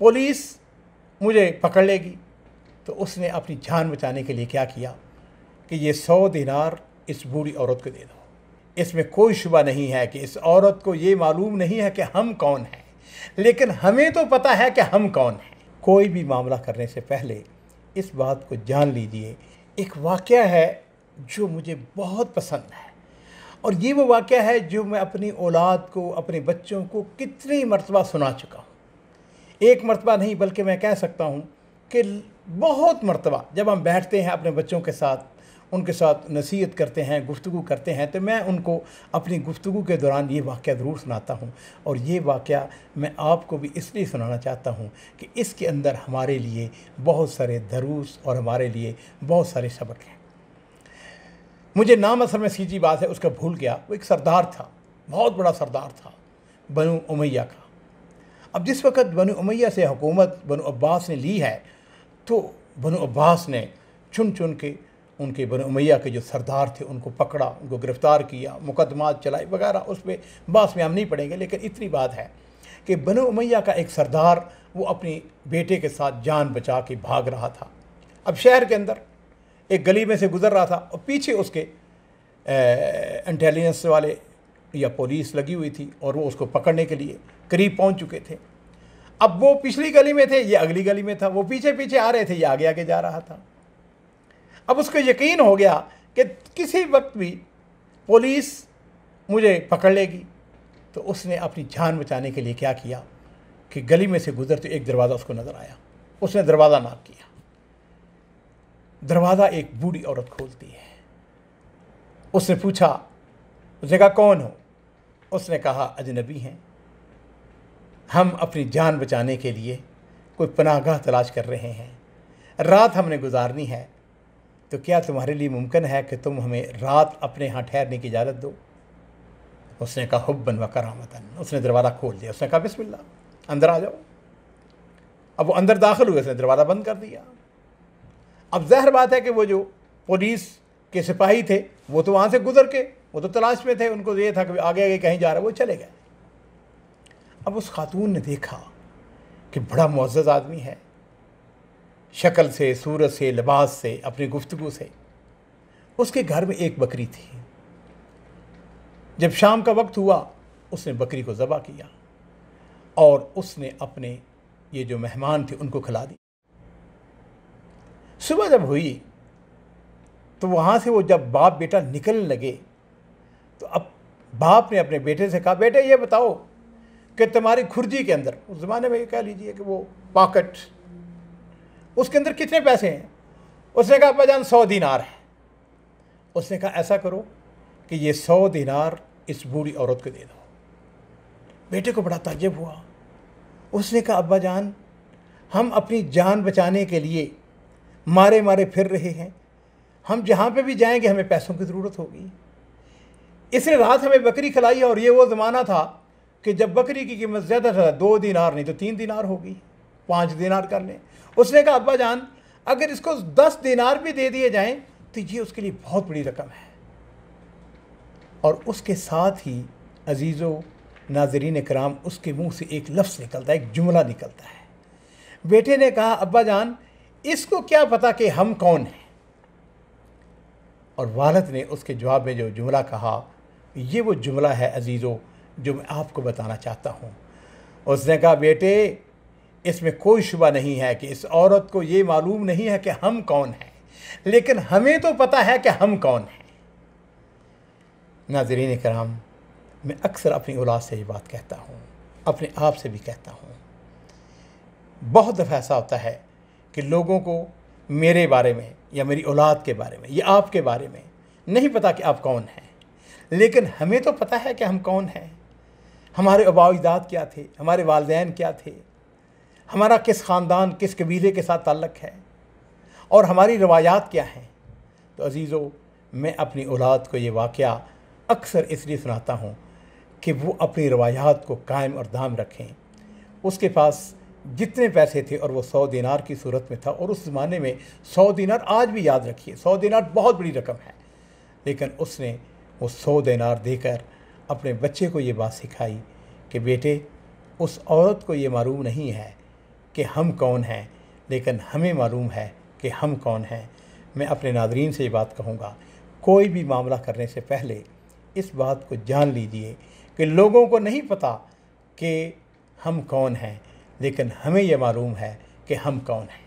Police मुझे पकड़ लेगी। तो उसने अपनी जान बचाने के लिए क्या किया कि ये 100 दिनार इस बूढ़ी औरत को दे दो। इसमें कोई शुबा नहीं है कि इस औरत को ये मालूम नहीं है कि हम कौन हैं, लेकिन हमें तो पता है कि हम कौन हैं। कोई भी मामला करने से पहले इस बात को जान लीजिए। एक वाक़या है जो मुझे बहुत पसंद है, और ये वो वाक़या है जो मैं अपनी औलाद को, अपने बच्चों को कितनी मरतबा सुना चुका हूँ। एक मरतबा नहीं बल्कि मैं कह सकता हूँ कि बहुत मरतबा जब हम बैठते हैं अपने बच्चों के साथ, उनके साथ नसीहत करते हैं, गुफ्तगू करते हैं, तो मैं उनको अपनी गुफ्तगू के दौरान ये वाक़या ज़रूर सुनाता हूँ। और ये वाक़या मैं आपको भी इसलिए सुनाना चाहता हूँ कि इसके अंदर हमारे लिए बहुत सारे दरूस और हमारे लिए बहुत सारे सबक हैं। मुझे नाम असल में सीधी बात है उसका भूल गया। वो एक सरदार था, बहुत बड़ा सरदार था बनु उमैया का। अब जिस वक़्त बनु उमैया से हुकूमत बनु अब्बास ने ली है, तो बनु अब्बास ने चुन चुन के उनके बनु उमैया के जो सरदार थे उनको पकड़ा, उनको गिरफ़्तार किया, मुकदमात चलाए वगैरह। उस पर बात में हम नहीं पड़ेंगे, लेकिन इतनी बात है कि बनु उमैया का एक सरदार वो अपने बेटे के साथ जान बचा के भाग रहा था। अब शहर के अंदर एक गली में से गुज़र रहा था और पीछे उसके इंटेलिजेंस वाले या पुलिस लगी हुई थी, और वो उसको पकड़ने के लिए करीब पहुंच चुके थे। अब वो पिछली गली में थे, ये अगली गली में था। वो पीछे पीछे आ रहे थे, ये आगे आगे जा रहा था। अब उसको यकीन हो गया कि किसी वक्त भी पुलिस मुझे पकड़ लेगी। तो उसने अपनी जान बचाने के लिए क्या किया कि गली में से गुजरते एक दरवाज़ा उसको नज़र आया। उसने दरवाज़ा नॉक किया। दरवाज़ा एक बूढ़ी औरत खोलती है। उसने पूछा, उसने कहा कौन हो? उसने कहा अजनबी हैं, हम अपनी जान बचाने के लिए कोई पनाहगाह तलाश कर रहे हैं, रात हमने गुजारनी है, तो क्या तुम्हारे लिए मुमकिन है कि तुम हमें रात अपने यहाँ ठहरने की इजाज़त दो? उसने कहा हुब्बन व करामतन। उसने दरवाज़ा खोल दिया। उसने कहा बिस्मिल्लाह, अंदर आ जाओ। अब वो अंदर दाखिल हुए, उसने दरवाज़ा बंद कर दिया। अब ज़ाहिर बात है कि वो जो पुलिस के सिपाही थे वो तो वहाँ से गुजर के, वो तो तलाश में थे, उनको ये था कि आगे आगे कहीं जा रहा है, वो चले गए। अब उस खातून ने देखा कि बड़ा मुअज़्ज़ज़ आदमी है, शक्ल से, सूरत से, लिबास से, अपनी गुफ्तगू से। उसके घर में एक बकरी थी। जब शाम का वक्त हुआ उसने बकरी को ज़बह किया और उसने अपने ये जो मेहमान थे उनको खिला दी। सुबह जब हुई तो वहाँ से वो जब बाप बेटा निकलने लगे, तो अब बाप ने अपने बेटे से कहा, बेटे ये बताओ कि तुम्हारी खुर्जी के अंदर, उस ज़माने में कह लीजिए कि वो पॉकेट, उसके अंदर कितने पैसे हैं? उसने कहा अब्बाजान 100 दिनार है। उसने कहा ऐसा करो कि ये 100 दिनार इस बूढ़ी औरत को दे दो। बेटे को बड़ा ताज्जुब हुआ। उसने कहा अब्बाजान, हम अपनी जान बचाने के लिए मारे मारे फिर रहे हैं, हम जहाँ पे भी जाएंगे हमें पैसों की ज़रूरत होगी। इसने रात हमें बकरी खिलाई, और ये वो ज़माना था कि जब बकरी की कीमत ज़्यादा था, 2 दिनार नहीं तो 3 दिनार होगी, 5 दिनार कर लें। उसने कहा अब्बा जान, अगर इसको 10 दिनार भी दे दिए जाएं तो ये उसके लिए बहुत बड़ी रकम है। और उसके साथ ही अजीज़ो नाज़रीन कराम, उसके मुंह से एक लफ्ज़ निकलता है, एक जुमला निकलता है। बेटे ने कहा अब्बा जान, इसको क्या पता कि हम कौन हैं? और वालिद ने उसके जवाब में जो जुमला कहा, ये वो जुमला है अजीज़ो जो मैं आपको बताना चाहता हूँ। उसने कहा बेटे, इसमें कोई शुबा नहीं है कि इस औरत को ये मालूम नहीं है कि हम कौन हैं, लेकिन हमें तो पता है कि हम कौन हैं। नाज़रीन कराम, मैं अक्सर अपनी औलाद से ये बात कहता हूँ, अपने आप से भी कहता हूँ। बहुत दफ़ा ऐसा होता है कि लोगों को मेरे बारे में या मेरी औलाद के बारे में या आपके बारे में नहीं पता कि आप कौन हैं, लेकिन हमें तो पता है कि हम कौन हैं। हमारे आबा-ओ-अजदाद क्या थे, हमारे वालिदैन क्या थे, हमारा किस ख़ानदान, किस कबीले के साथ ताल्लुक़ है, और हमारी रवायात क्या हैं। तो अजीज़ों, मैं अपनी औलाद को ये वाक़या अक्सर इसलिए सुनाता हूँ कि वो अपनी रवायात को कायम और दाम रखें। उसके पास जितने पैसे थे, और वो 100 दिनार की सूरत में था, और उस ज़माने में 100 दिनार, आज भी याद रखिए 100 दिनार बहुत बड़ी रकम है, लेकिन उसने वो 100 दिनार देकर अपने बच्चे को ये बात सिखाई कि बेटे, उस औरत को ये मालूम नहीं है कि हम कौन हैं, लेकिन हमें मालूम है कि हम कौन हैं। मैं अपने नाज़रीन से ये बात कहूँगा, कोई भी मामला करने से पहले इस बात को जान लीजिए कि लोगों को नहीं पता कि हम कौन हैं, लेकिन हमें यह मालूम है कि हम कौन हैं।